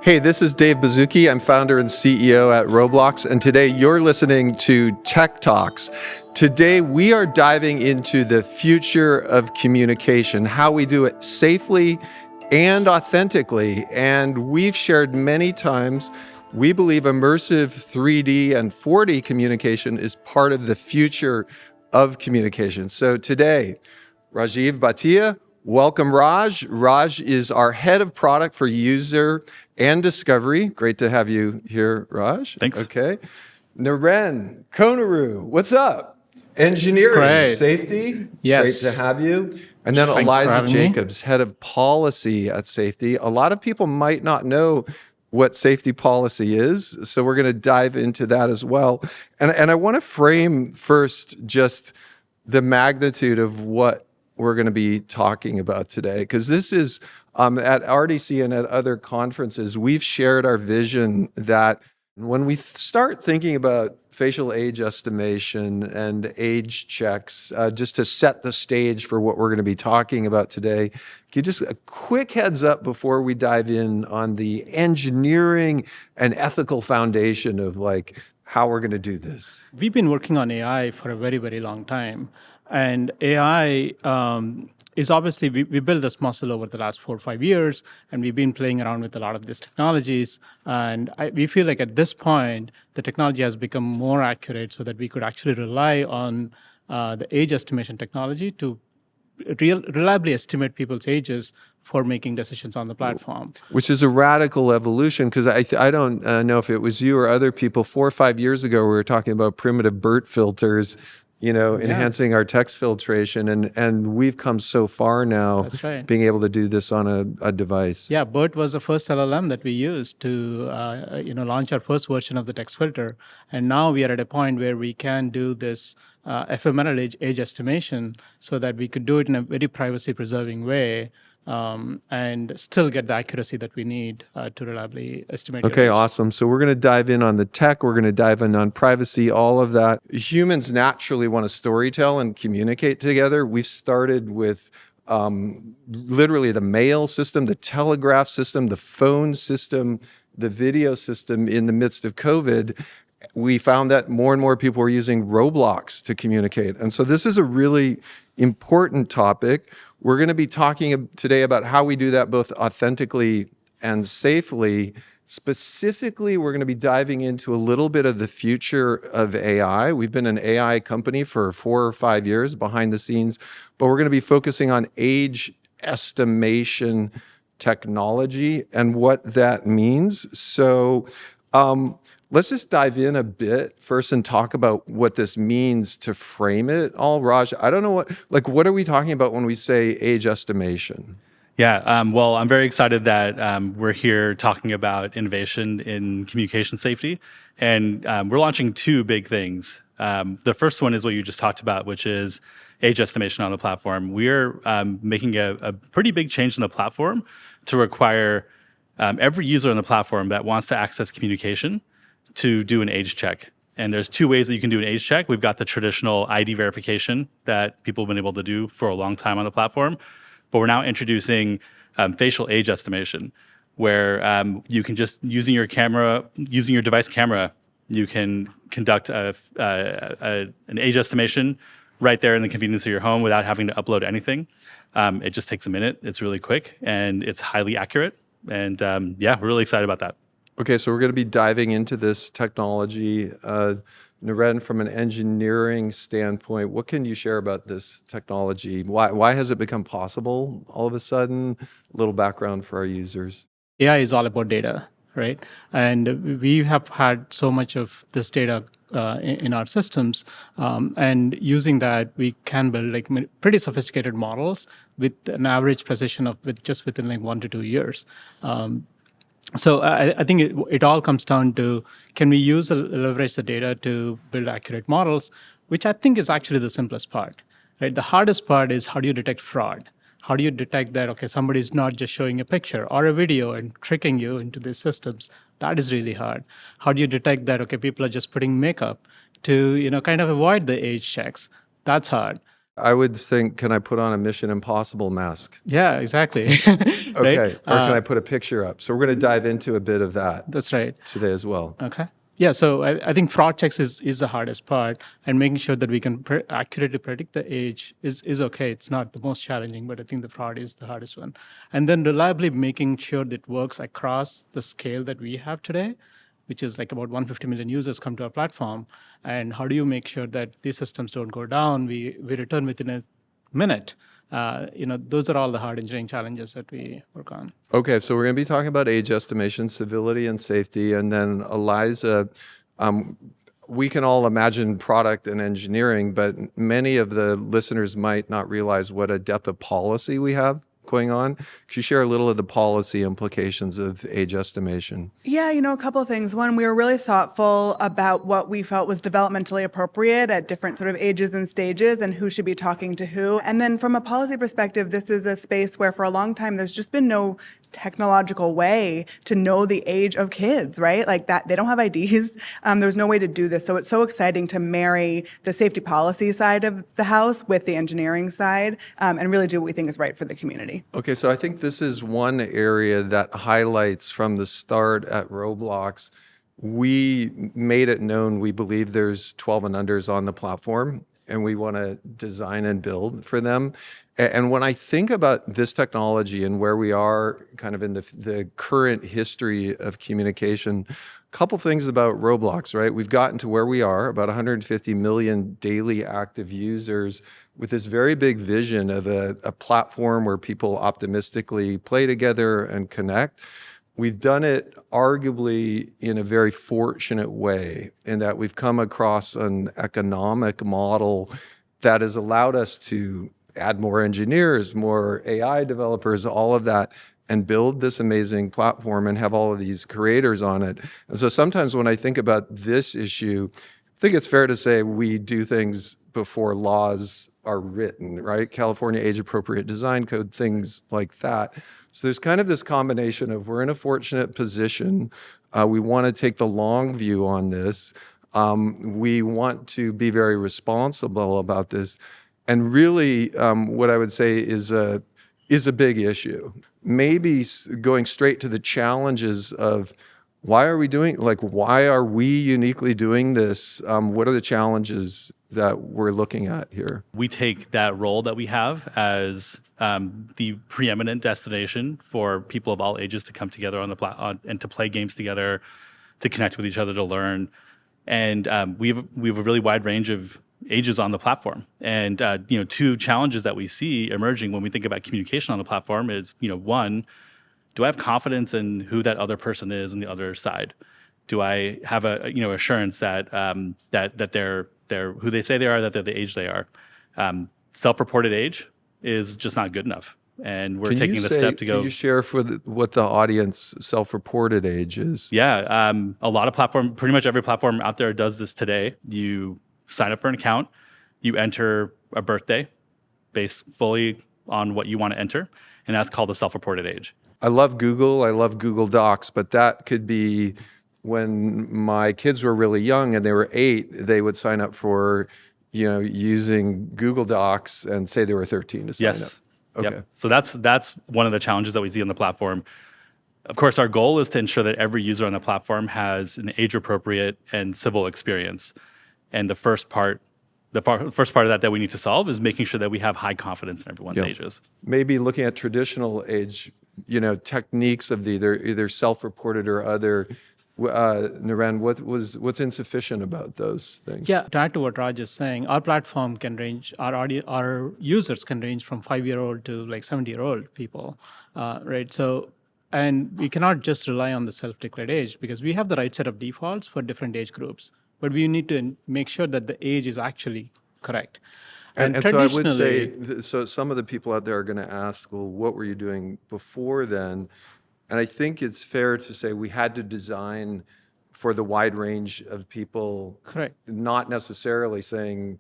Hey, this is Dave Baszucki. I'm founder and CEO at Roblox, and today you're listening to Tech Talks. Today we are diving into the future of communication, how we do it safely and authentically. And we've shared many times, we believe immersive 3D and 4D communication is part of the future of communication. So today, Rajiv Bhatia, welcome, Raj. Raj is our head of product for user and discovery. Great to have you here, Raj. Thanks. Okay. Naren Koneru, what's up? Engineering, safety. Yes. Great to have you. And then Thanks Eliza Jacobs, head of policy at safety. A lot of people might not know what safety policy is, so we're going to dive into that as well. And I want to frame first just the magnitude of what we're going to be talking about today, because this is at RDC and at other conferences, we've shared our vision that when we start thinking about facial age estimation and age checks, just to set the stage for what we're going to be talking about today, can you just a quick heads up before we dive in on the engineering and ethical foundation of like how we're going to do this? We've been working on AI for a very, very long time. And AI is obviously, we built this muscle over the last 4 or 5 years, and we've been playing around with a lot of these technologies. And we feel like at this point, the technology has become more accurate so that we could actually rely on the age estimation technology to reliably estimate people's ages for making decisions on the platform. Which is a radical evolution, because I don't know if it was you or other people, 4 or 5 years ago, we were talking about primitive BERT filters, enhancing our text filtration, and we've come so far now. That's right. Being able to do this on a device. Yeah, BERT was the first LLM that we used to launch our first version of the text filter. And now we are at a point where we can do this ephemeral age estimation so that we could do it in a very privacy-preserving way and still get the accuracy that we need to reliably estimate. Okay, awesome. So we're going to dive in on the tech. We're going to dive in on privacy, all of that. Humans naturally want to storytell and communicate together. We've started with literally the mail system, the telegraph system, the phone system, the video system. In the midst of COVID, we found that more and more people were using Roblox to communicate. And so this is a really important topic. We're going to be talking today about how we do that both authentically and safely. Specifically, we're going to be diving into a little bit of the future of AI. We've been an AI company for 4 or 5 years behind the scenes, but we're going to be focusing on age estimation technology and what that means. So let's just dive in a bit first and talk about what this means to frame it all. Raj, I don't know what are we talking about when we say age estimation? Yeah, well, I'm very excited that we're here talking about innovation in communication safety. And we're launching 2 big things. The first one is what you just talked about, which is age estimation on the platform. We're making a pretty big change in the platform to require every user on the platform that wants to access communication to do an age check. And there's 2 ways that you can do an age check. We've got the traditional ID verification that people have been able to do for a long time on the platform, but we're now introducing facial age estimation, where you can just, using your device camera, you can conduct an age estimation right there in the convenience of your home without having to upload anything. It just takes a minute. It's really quick and it's highly accurate. And we're really excited about that. Okay, so we're going to be diving into this technology. Naren, from an engineering standpoint, what can you share about this technology? Why has it become possible all of a sudden? A little background for our users. AI is all about data, right? And we have had so much of this data in our systems, and using that, we can build pretty sophisticated models with an average precision of within 1 to 2 years. So I think it all comes down to, can we leverage the data to build accurate models, which I think is actually the simplest part, right? The hardest part is, how do you detect fraud? How do you detect that, okay, somebody's not just showing a picture or a video and tricking you into these systems? That is really hard. How do you detect that, okay, people are just putting makeup to, kind of avoid the age checks? That's hard. I would think, can I put on a Mission Impossible mask? Yeah, exactly. Right? Okay. Or can I put a picture up? So we're going to dive into a bit of that That's right. today as well. Okay. Yeah, so I think fraud checks is the hardest part, and making sure that we can accurately predict the age is okay. It's not the most challenging, but I think the fraud is the hardest one. And then reliably making sure that it works across the scale that we have today, which is like about 150 million users come to our platform. And how do you make sure that these systems don't go down? We return within a minute. Those are all the hard engineering challenges that we work on. Okay, so we're going to be talking about age estimation, civility, and safety. And then Eliza, we can all imagine product and engineering, but many of the listeners might not realize what a depth of policy we have going on. Could you share a little of the policy implications of age estimation? Yeah, a couple of things. One, we were really thoughtful about what we felt was developmentally appropriate at different sort of ages and stages and who should be talking to who. And then from a policy perspective, this is a space where for a long time there's just been no technological way to know the age of kids, right? Like that, they don't have IDs. There's no way to do this. So it's so exciting to marry the safety policy side of the house with the engineering side and really do what we think is right for the community. Okay, so I think this is one area that highlights from the start at Roblox. We made it known we believe there's 12 and unders on the platform, and we want to design and build for them. And when I think about this technology and where we are kind of in the current history of communication, a couple things about Roblox, right? We've gotten to where we are, about 150 million daily active users with this very big vision of a platform where people optimistically play together and connect. We've done it arguably in a very fortunate way in that we've come across an economic model that has allowed us to add more engineers, more AI developers, all of that, and build this amazing platform and have all of these creators on it. And so sometimes when I think about this issue, I think it's fair to say we do things before laws are written, right? California Age Appropriate Design Code, things like that. So there's kind of this combination of we're in a fortunate position. We want to take the long view on this. We want to be very responsible about this. And really, what I would say is a big issue. Maybe going straight to the challenges of why are we uniquely doing this? What are the challenges that we're looking at here? We take that role that we have as the preeminent destination for people of all ages to come together on the platform and to play games together, to connect with each other, to learn. And we have a really wide range of ages on the platform. And two challenges that we see emerging when we think about communication on the platform is, one, do I have confidence in who that other person is on the other side? Do I have a assurance that that they're who they say they are, that they're the age they are? Self-reported age is just not good enough, and we're taking the step to go. Can you share what the audience self-reported age is? Yeah, a lot of pretty much every platform out there does this today. You sign up for an account, you enter a birthday based fully on what you want to enter, and that's called a self-reported age. I love Google Docs, but that could be when my kids were really young and they were 8, they would sign up for, using Google Docs and say they were 13 to sign up. Okay. Yep. So that's one of the challenges that we see on the platform. Of course, our goal is to ensure that every user on the platform has an age-appropriate and civil experience. And the first part of that we need to solve is making sure that we have high confidence in everyone's ages. Maybe looking at traditional age, techniques of either self-reported or other. Naren, what's insufficient about those things? Yeah, to add to what Raj is saying, our platform can range, our users can range from 5-year-old to like 70-year-old people, right? So, and we cannot just rely on the self-declared age because we have the right set of defaults for different age groups, but we need to make sure that the age is actually correct. And so I would say, so some of the people out there are going to ask, well, what were you doing before then? And I think it's fair to say we had to design for the wide range of people. Correct. Not necessarily saying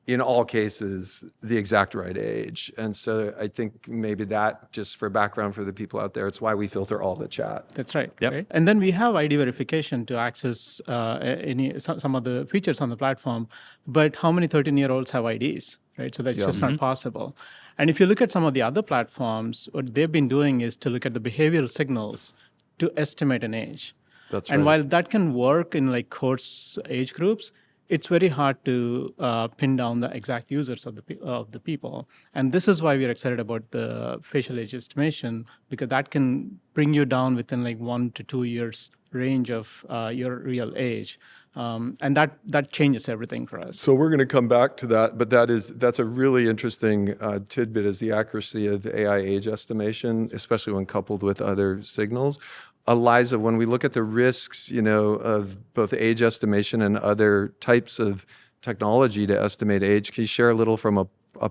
in all cases, the exact right age. And so I think maybe that, just for background for the people out there, it's why we filter all the chat. That's right. Yep. Right? And then we have ID verification to access some of the features on the platform. But how many 13-year-olds have IDs, right? So that's just not possible. And if you look at some of the other platforms, what they've been doing is to look at the behavioral signals to estimate an age. That's And right. while that can work in like course age groups, it's very hard to pin down the exact users of the people. And this is why we are excited about the facial age estimation, because that can bring you down within like 1 to 2 years range of your real age. And that changes everything for us. So we're going to come back to that, but that's a really interesting tidbit, is the accuracy of AI age estimation, especially when coupled with other signals. Eliza, when we look at the risks, of both age estimation and other types of technology to estimate age, can you share a little from a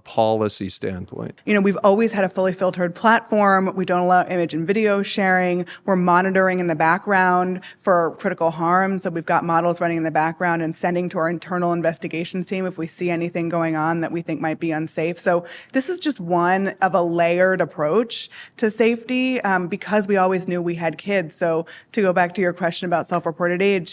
policy standpoint? We've always had a fully filtered platform. We don't allow image and video sharing. We're monitoring in the background for critical harm. So we've got models running in the background and sending to our internal investigations team if we see anything going on that we think might be unsafe. So this is just one of a layered approach to safety, because we always knew we had kids. So to go back to your question about self-reported age,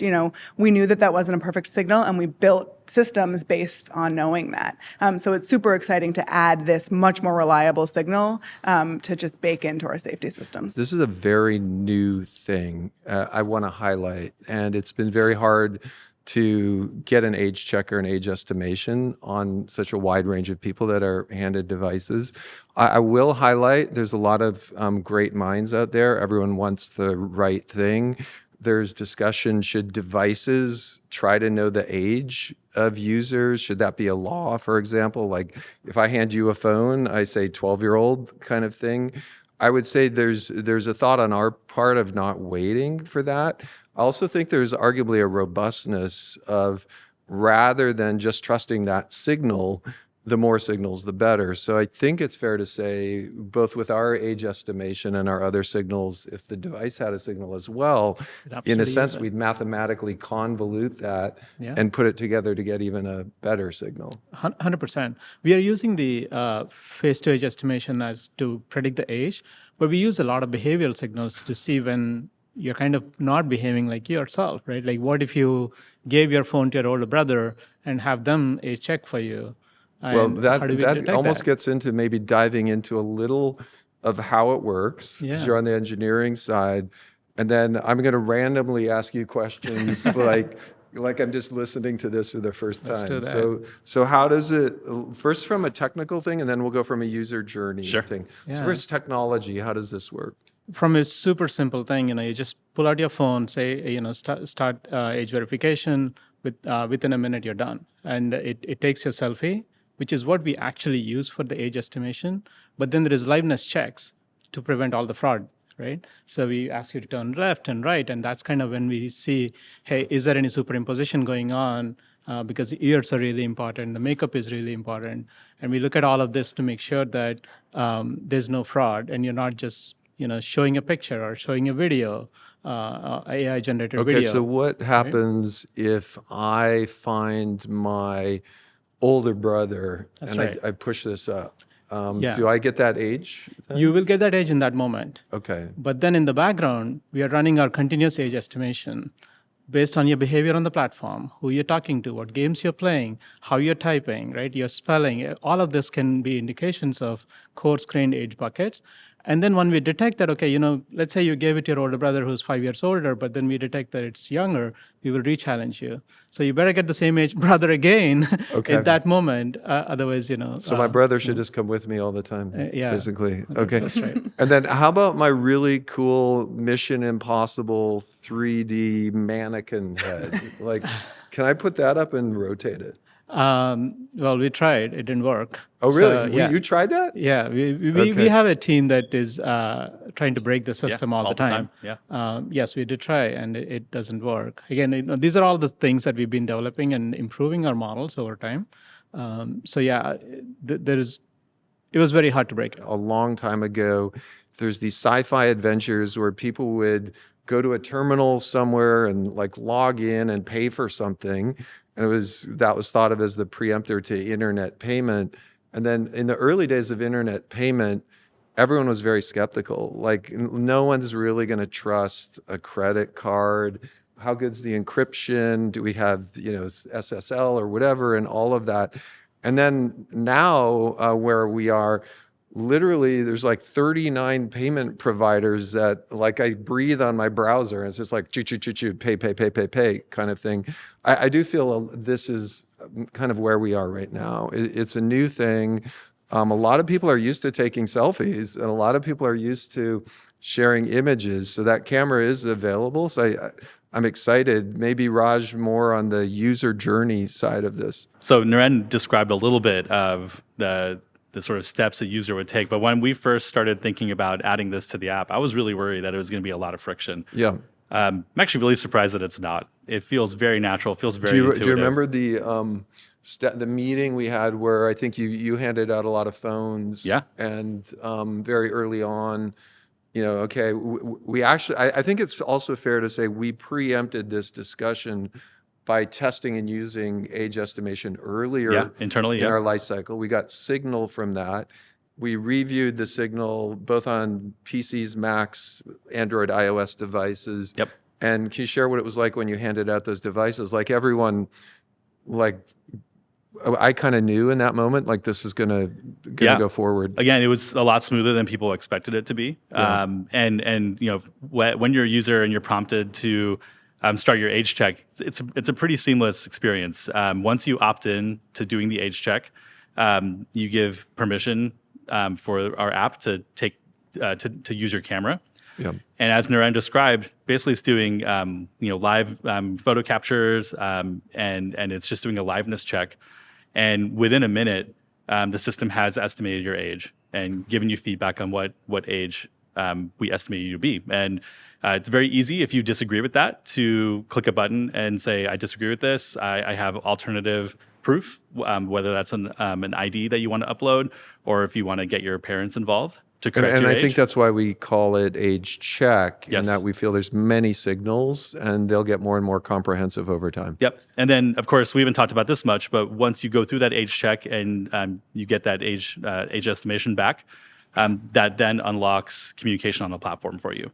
we knew that wasn't a perfect signal, and we built systems based on knowing that. So it's super exciting to add this much more reliable signal to just bake into our safety systems. This is a very new thing I want to highlight, and it's been very hard to get an age checker and age estimation on such a wide range of people that are handed devices. I will highlight, there's a lot of great minds out there. Everyone wants the right thing. There's discussion, should devices try to know the age of users? Should that be a law, for example? Like if I hand you a phone, I say 12-year-old kind of thing. I would say there's a thought on our part of not waiting for that. I also think there's arguably a robustness of, rather than just trusting that signal, the more signals, the better. So I think it's fair to say, both with our age estimation and our other signals, if the device had a signal as well, in a sense, we'd mathematically convolute that and put it together to get even a better signal. 100%. We are using the face-to-age estimation as to predict the age, but we use a lot of behavioral signals to see when you're kind of not behaving like yourself, right? Like what if you gave your phone to your older brother and have them age check for you? Well, And that how do we detect almost that? gets into maybe diving into a little of how it works, because you're on the engineering side. And then I'm going to randomly ask you questions like I'm just listening to this for the first time. Let's do that. So how does it, first from a technical thing, and then we'll go from a user journey thing. So first, technology, how does this work? From a super simple thing, you just pull out your phone, say, start age verification. Within a minute, you're done. And it takes your selfie, which is what we actually use for the age estimation. But then there is liveness checks to prevent all the fraud, right? So we ask you to turn left and right, and that's kind of when we see, hey, is there any superimposition going on? Because the ears are really important, the makeup is really important. And we look at all of this to make sure that there's no fraud, and you're not just showing a picture or showing a video, AI-generated video. Okay, so what happens if I find my older brother and I push this up? Do I get that age then? You will get that age in that moment. Okay. But then in the background, we are running our continuous age estimation based on your behavior on the platform, who you're talking to, what games you're playing, how you're typing, right? Your spelling. All of this can be indications of coarse-grained age buckets. And then when we detect that, okay, let's say you gave it to your older brother who's 5 years older, but then we detect that it's younger, we will re-challenge you. So you better get the same age brother again at that moment. Otherwise, So my brother should just come with me all the time, basically. Okay. That's right. And then how about my really cool Mission Impossible 3D mannequin head? Like, can I put that up and rotate it? Well, we tried. It didn't work. Oh, really? So, You tried that? Yeah, we have a team that is trying to break the system all the time. Yeah. Yes, we did try, and it doesn't work. Again, these are all the things that we've been developing and improving our models over time. It was very hard to break it. A long time ago, there's these sci-fi adventures where people would go to a terminal somewhere and like log in and pay for something. and that was thought of as the preemptor to internet payment. And then in the early days of internet payment, everyone was very skeptical. Like, no one's really going to trust a credit card. How good's the encryption? Do we have, SSL or whatever, and all of that? And then now, where we are, literally, there's like 39 payment providers that, like, I breathe on my browser, and it's just like choo, pay kind of thing. I do feel this is kind of where we are right now. It's a new thing. A lot of people are used to taking selfies, and a lot of people are used to sharing images. So that camera is available. So I'm excited. Maybe Raj, more on the user journey side of this. So Naren described a little bit of the sort of steps a user would take. But when we first started thinking about adding this to the app, I was really worried that it was going to be a lot of friction. Yeah. I'm actually really surprised that it's not. It feels very natural. It feels very intuitive. Do you remember the meeting we had where I think you handed out a lot of phones? Yeah. And very early on, okay, we actually, I think it's also fair to say we preempted this discussion by testing and using age estimation earlier internally, in our life cycle. We got signal from that. We reviewed the signal both on PCs, Macs, Android, iOS devices. Yep. And can you share what it was like when you handed out those devices? Like, everyone, I kind of knew in that moment, like, this is gonna go forward. Again, it was a lot smoother than people expected it to be. Yeah. And when you're a user and you're prompted to start your age check, it's a pretty seamless experience. Once you opt in to doing the age check, you give permission for our app to take to use your camera. Yeah. And as Naren described, basically it's doing live photo captures, and it's just doing a liveness check. And within a minute, the system has estimated your age and given you feedback on what age we estimate you to be. And it's very easy, if you disagree with that, to click a button and say, I disagree with this. I have alternative proof, whether that's an ID that you want to upload, or if you want to get your parents involved to correct your age. And I think that's why we call it age check, Yes. in that we feel there's many signals, and they'll get more and more comprehensive over time. Yep. And then, of course, we haven't talked about this much, but once you go through that age check and you get that age estimation back, that then unlocks communication on the platform for you.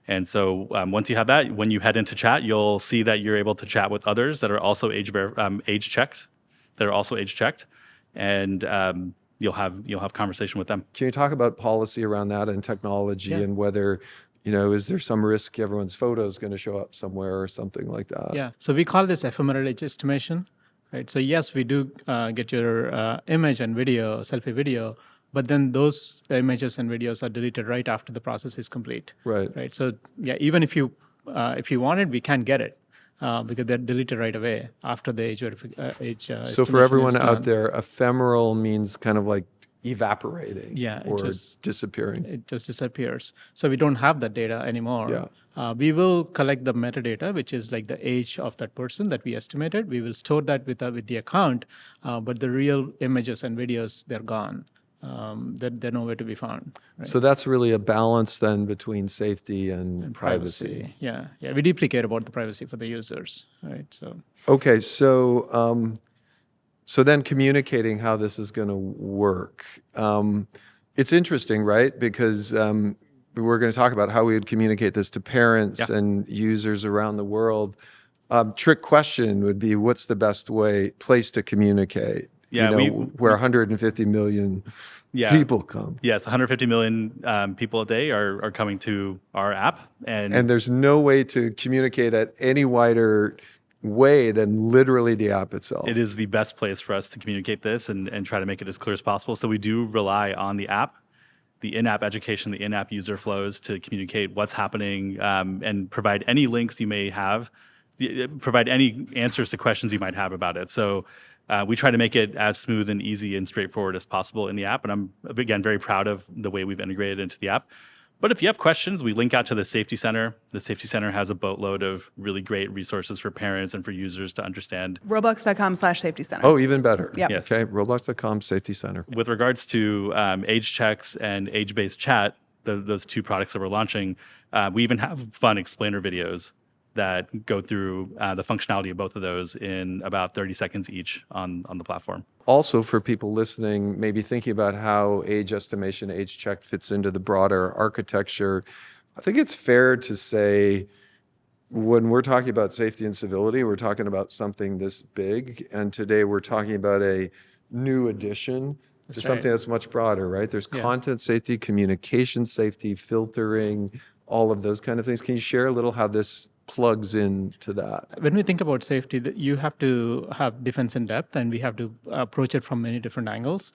And so once you have that, when you head into chat, you'll see that you're able to chat with others that are also age checked, and you'll have conversation with them. Can you talk about policy around that and technology, and whether, is there some risk everyone's photo is going to show up somewhere or something like that? Yeah. So we call this ephemeral age estimation, right? So yes, we do get your image and video, selfie video, but then those images and videos are deleted right after the process is complete. Right. Right. So yeah, even if you want it, we can't get it because they're deleted right away after the age So for everyone out there, ephemeral means kind of like evaporating, or disappearing. It just disappears. So we don't have that data anymore. Yeah. We will collect the metadata, which is like the age of that person that we estimated. We will store that with the account, but the real images and videos, they're gone. They're nowhere to be found. Right? So that's really a balance then between safety and privacy. Yeah. We deeply care about the privacy for the users, right? So okay, so then communicating how this is going to work. It's interesting, right? Because we're going to talk about how we would communicate this to parents and users around the world. Trick question would be, what's the best place to communicate? Yeah, where 150 million people come. Yes, 150 million people a day are coming to our app. And there's no way to communicate at any wider way than literally the app itself. It is the best place for us to communicate this and try to make it as clear as possible. So we do rely on the app, the in-app education, the in-app user flows to communicate what's happening, and provide any links you may have, provide any answers to questions you might have about it. So we try to make it as smooth and easy and straightforward as possible in the app. And I'm, again, very proud of the way we've integrated into the app. But if you have questions, we link out to the Safety Center. The Safety Center has a boatload of really great resources for parents and for users to understand. Roblox.com/Safety Center. Oh, even better. Yep. Yes. Okay, Roblox.com Safety Center. With regards to age checks and age-based chat, those two products that we're launching, we even have fun explainer videos that go through the functionality of both of those in about 30 seconds each on the platform. Also, for people listening, maybe thinking about how age estimation, age check fits into the broader architecture, I think it's fair to say when we're talking about safety and civility, we're talking about something this big. And today we're talking about a new addition to something that's much broader, right? There's content safety, communication safety, filtering, all of those kind of things. Can you share a little how this plugs into that? When we think about safety, you have to have defense in depth, and we have to approach it from many different angles.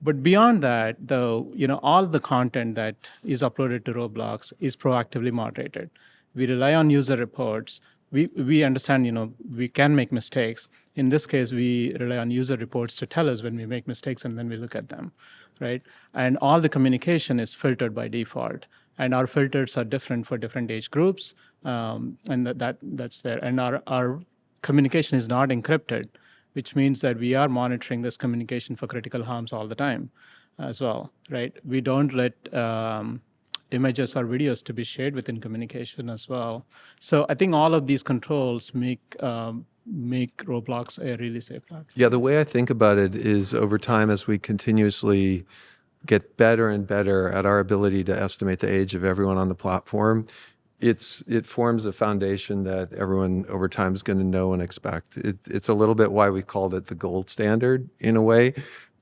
But beyond that, though, all the content that is uploaded to Roblox is proactively moderated. We rely on user reports. We understand, we can make mistakes. In this case, we rely on user reports to tell us when we make mistakes, and then we look at them, right? And all the communication is filtered by default. And our filters are different for different age groups, and that's there. And our communication is not encrypted, which means that we are monitoring this communication for critical harms all the time as well, right? We don't let images or videos to be shared within communication as well. So I think all of these controls make Roblox a really safe platform. Yeah, the way I think about it is over time, as we continuously get better and better at our ability to estimate the age of everyone on the platform, it forms a foundation that everyone over time is going to know and expect. It's a little bit why we called it the gold standard in a way.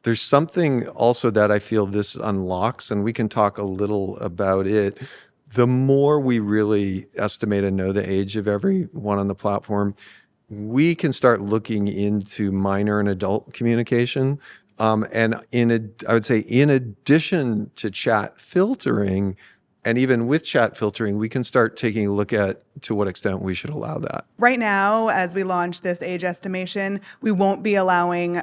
There's something also that I feel this unlocks, and we can talk a little about it. The more we really estimate and know the age of everyone on the platform, we can start looking into minor and adult communication. And I would say in addition to chat filtering, and even with chat filtering, we can start taking a look at to what extent we should allow that. Right now, as we launch this age estimation, we won't be allowing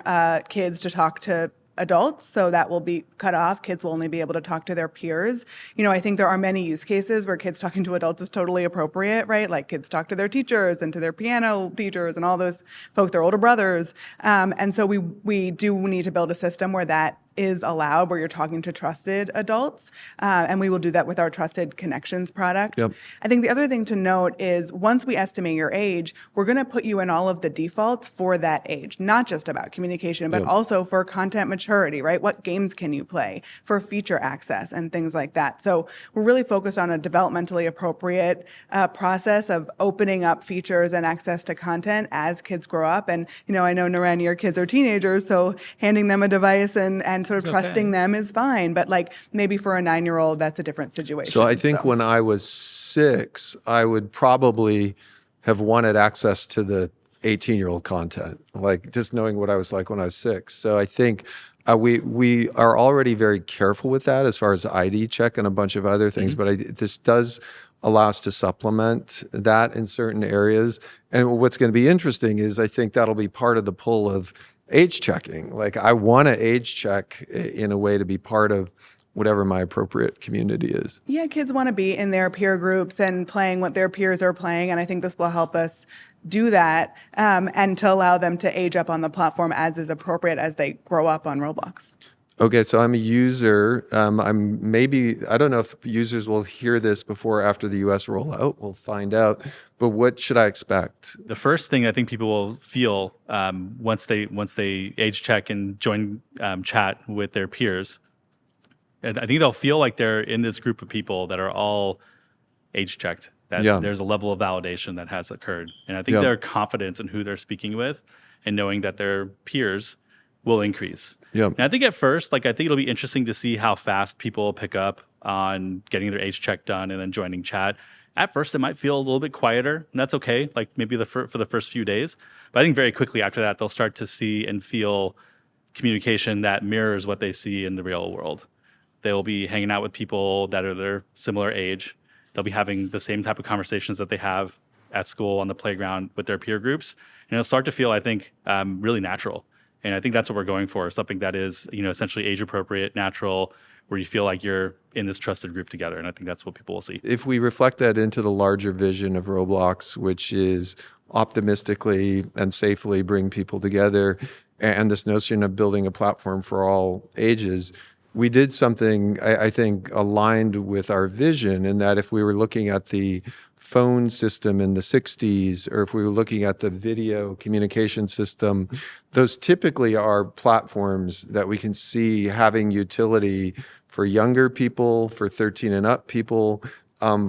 kids to talk to adults, so that will be cut off. Kids will only be able to talk to their peers. I think there are many use cases where kids talking to adults is totally appropriate, right? Like kids talk to their teachers and to their piano teachers and all those folks, their older brothers. And so we do need to build a system where that is allowed, where you're talking to trusted adults. And we will do that with our Trusted Connections product. Yep. I think the other thing to note is once we estimate your age, we're going to put you in all of the defaults for that age, not just about communication, but also for content maturity, right? What games can you play, for feature access and things like that. So we're really focused on a developmentally appropriate process of opening up features and access to content as kids grow up. And, I know, Naren, your kids are teenagers, so handing them a device and sort of trusting them is fine. But maybe for a 9-year-old, that's a different situation. So I think when I was 6, I would probably have wanted access to the 18-year-old content, just knowing what I was like when I was 6. So I think we are already very careful with that as far as ID check and a bunch of other things. But this does allow us to supplement that in certain areas. And what's going to be interesting is I think that'll be part of the pull of age checking. I want to age check in a way to be part of whatever my appropriate community is. Yeah, kids want to be in their peer groups and playing what their peers are playing. And I think this will help us do that and to allow them to age up on the platform as is appropriate as they grow up on Roblox. Okay, so I'm a user. I don't know if users will hear this before or after the US rollout. We'll find out. But what should I expect? The first thing I think people will feel once they age check and join chat with their peers, I think they'll feel like they're in this group of people that are all age checked. There's a level of validation that has occurred. And I think their confidence in who they're speaking with and knowing that their peers will increase. And I think at first, I think it'll be interesting to see how fast people pick up on getting their age check done and then joining chat. At first, it might feel a little bit quieter, and that's okay, maybe for the first few days. But I think very quickly after that, they'll start to see and feel communication that mirrors what they see in the real world. They'll be hanging out with people that are their similar age. They'll be having the same type of conversations that they have at school, on the playground, with their peer groups. And it'll start to feel, I think, really natural. And I think that's what we're going for, something that is, essentially age appropriate, natural, where you feel like you're in this trusted group together. And I think that's what people will see. If we reflect that into the larger vision of Roblox, which is optimistically and safely bring people together, and this notion of building a platform for all ages, we did something I think aligned with our vision, in that if we were looking at the phone system in the 60s, or if we were looking at the video communication system, those typically are platforms that we can see having utility for younger people, for 13 and up people,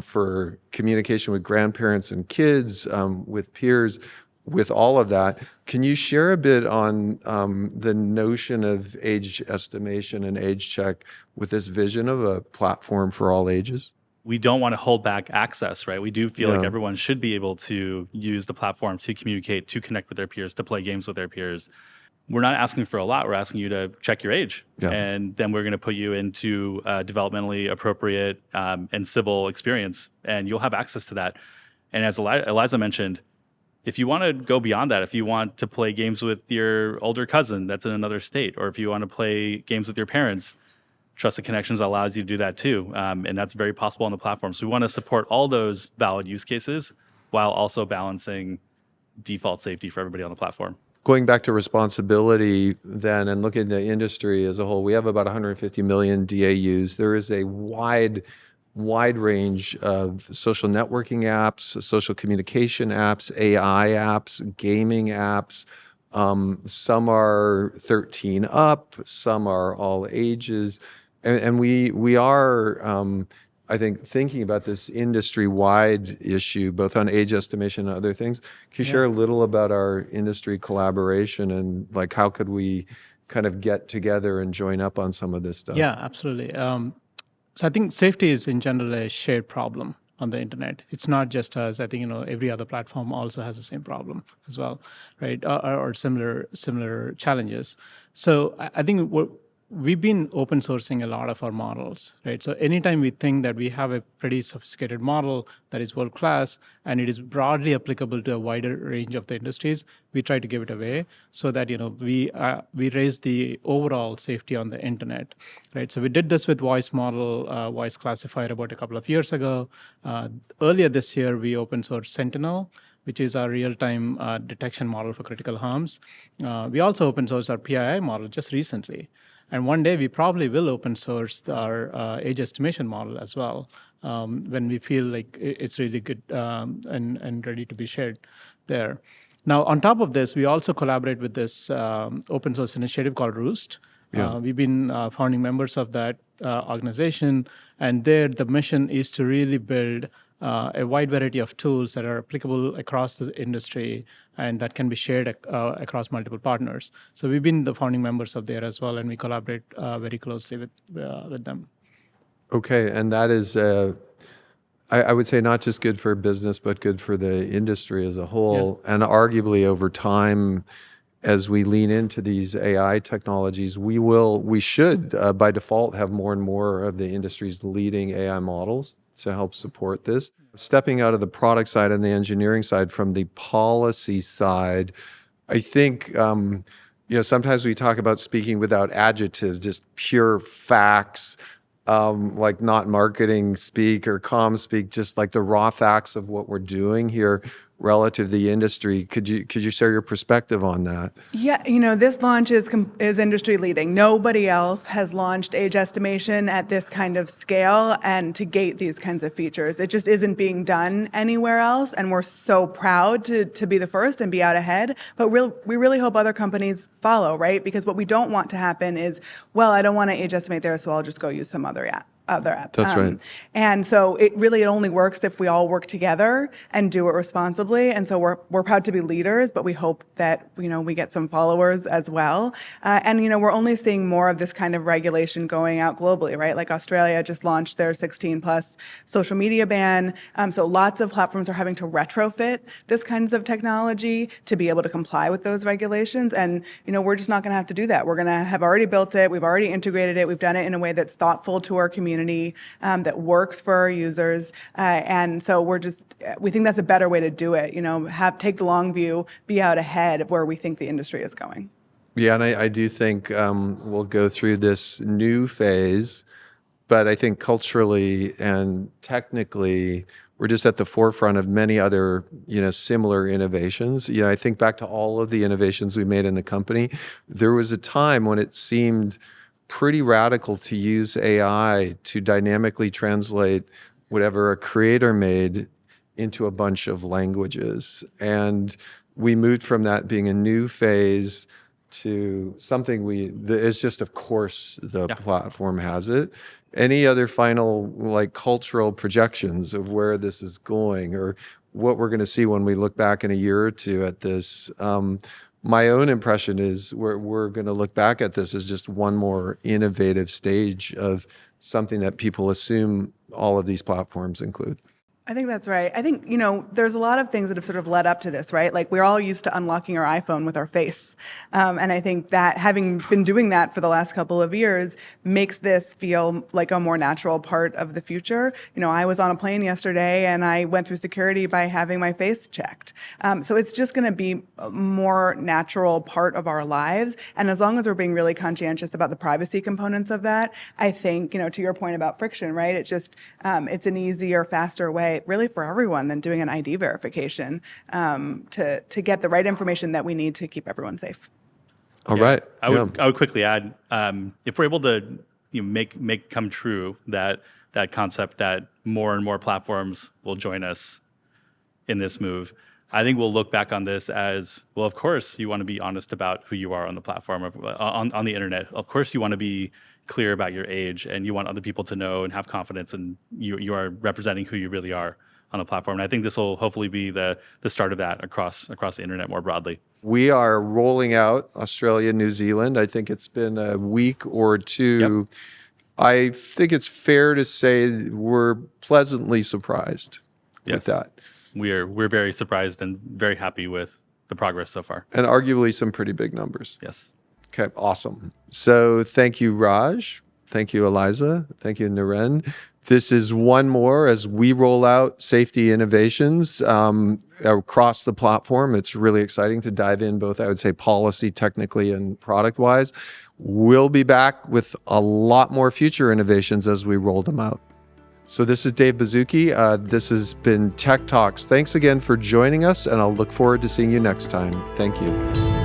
for communication with grandparents and kids, with peers, with all of that. Can you share a bit on the notion of age estimation and age check with this vision of a platform for all ages? We don't want to hold back access, right? We do feel like Yeah. everyone should be able to use the platform to communicate, to connect with their peers, to play games with their peers. We're not asking for a lot. We're asking you to check your age. Yeah. And then we're going to put you into a developmentally appropriate and civil experience, and you'll have access to that. And as Eliza mentioned, if you want to go beyond that, if you want to play games with your older cousin that's in another state, or if you want to play games with your parents, Trusted Connections allows you to do that too. And that's very possible on the platform. So we want to support all those valid use cases while also balancing default safety for everybody on the platform. Going back to responsibility then, and looking at the industry as a whole, we have about 150 million DAUs. There is a wide range of social networking apps, social communication apps, AI apps, gaming apps. Some are 13 up, some are all ages. And we are, I think, thinking about this industry-wide issue, both on age estimation and other things. Can you share a little about our industry collaboration, and like how could we kind of get together and join up on some of this stuff? Yeah, absolutely. So I think safety is in general a shared problem on the internet. It's not just us. I think every other platform also has the same problem as well, right? Or similar challenges. So I think we've been open sourcing a lot of our models, right? So anytime we think that we have a pretty sophisticated model that is world class and it is broadly applicable to a wider range of the industries, we try to give it away so that we raise the overall safety on the internet, right? So we did this with voice voice classifier about a couple of years ago. Earlier this year, we open sourced Sentinel, which is our real-time detection model for critical harms. We also open sourced our PII model just recently. And one day we probably will open source our age estimation model as well, when we feel like it's really good and ready to be shared there. Now, on top of this, we also collaborate with this open source initiative called Roost. Yeah. We've been founding members of that organization, and there the mission is to really build a wide variety of tools that are applicable across the industry and that can be shared across multiple partners. So we've been the founding members of there as well, and we collaborate very closely with them. Okay, and that is, I would say, not just good for business, but good for the industry as a whole. Yeah. And arguably over time, as we lean into these AI technologies, we should, by default, have more and more of the industry's leading AI models to help support this. Stepping out of the product side and the engineering side, from the policy side, I think sometimes we talk about speaking without adjectives, just pure facts, like not marketing speak or comm speak, just like the raw facts of what we're doing here relative to the industry. Could you share your perspective on that? Yeah, this launch is industry leading. Nobody else has launched age estimation at this kind of scale and to gate these kinds of features. It just isn't being done anywhere else, and we're so proud to be the first and be out ahead. But we really hope other companies follow, right? Because what we don't want to happen is, well, I don't want to age estimate there, so I'll just go use some other app. That's right. And so it only works if we all work together and do it responsibly. And so we're proud to be leaders, but we hope that we get some followers as well. And we're only seeing more of this kind of regulation going out globally, right? Like Australia just launched their 16+ social media ban. So lots of platforms are having to retrofit this kinds of technology to be able to comply with those regulations. And we're just not going to have to do that. We're going to have already built it. We've already integrated it. We've done it in a way that's thoughtful to our community. That works for our users, and so we think that's a better way to do it. Take the long view, be out ahead of where we think the industry is going. Yeah, and I do think we'll go through this new phase, but I think culturally and technically, we're just at the forefront of many other, similar innovations. I think back to all of the innovations we made in the company. There was a time when it seemed pretty radical to use AI to dynamically translate whatever a creator made into a bunch of languages. And we moved from that being a new phase to something it's just, of course, the platform has it. Any other final like cultural projections of where this is going or what we're going to see when we look back in a year or two at this? My own impression is we're going to look back at this as just one more innovative stage of something that people assume all of these platforms include. I think that's right. I think, there's a lot of things that have sort of led up to this, right? Like we're all used to unlocking our iPhone with our face. And I think that having been doing that for the last couple of years makes this feel like a more natural part of the future. I was on a plane yesterday and I went through security by having my face checked. So it's just going to be a more natural part of our lives. And as long as we're being really conscientious about the privacy components of that, I think, to your point about friction, right? It's just, it's an easier, faster way really for everyone than doing an ID verification to get the right information that we need to keep everyone safe. All right. I would quickly add, if we're able to make come true that concept that more and more platforms will join us in this move, I think we'll look back on this as, well, of course you want to be honest about who you are on the platform, on the internet. Of course you want to be clear about your age and you want other people to know and have confidence and you are representing who you really are on the platform. And I think this will hopefully be the start of that across the internet more broadly. We are rolling out Australia, New Zealand. I think it's been a week or two. Yep. I think it's fair to say we're pleasantly surprised with that. We're very surprised and very happy with the progress so far. And arguably some pretty big numbers. Yes. Okay, awesome. So thank you, Raj. Thank you, Eliza. Thank you, Naren. This is one more as we roll out safety innovations across the platform. It's really exciting to dive in both, I would say, policy, technically, and product-wise. We'll be back with a lot more future innovations as we roll them out. So this is Dave Baszucki. This has been Tech Talks. Thanks again for joining us, and I'll look forward to seeing you next time. Thank you.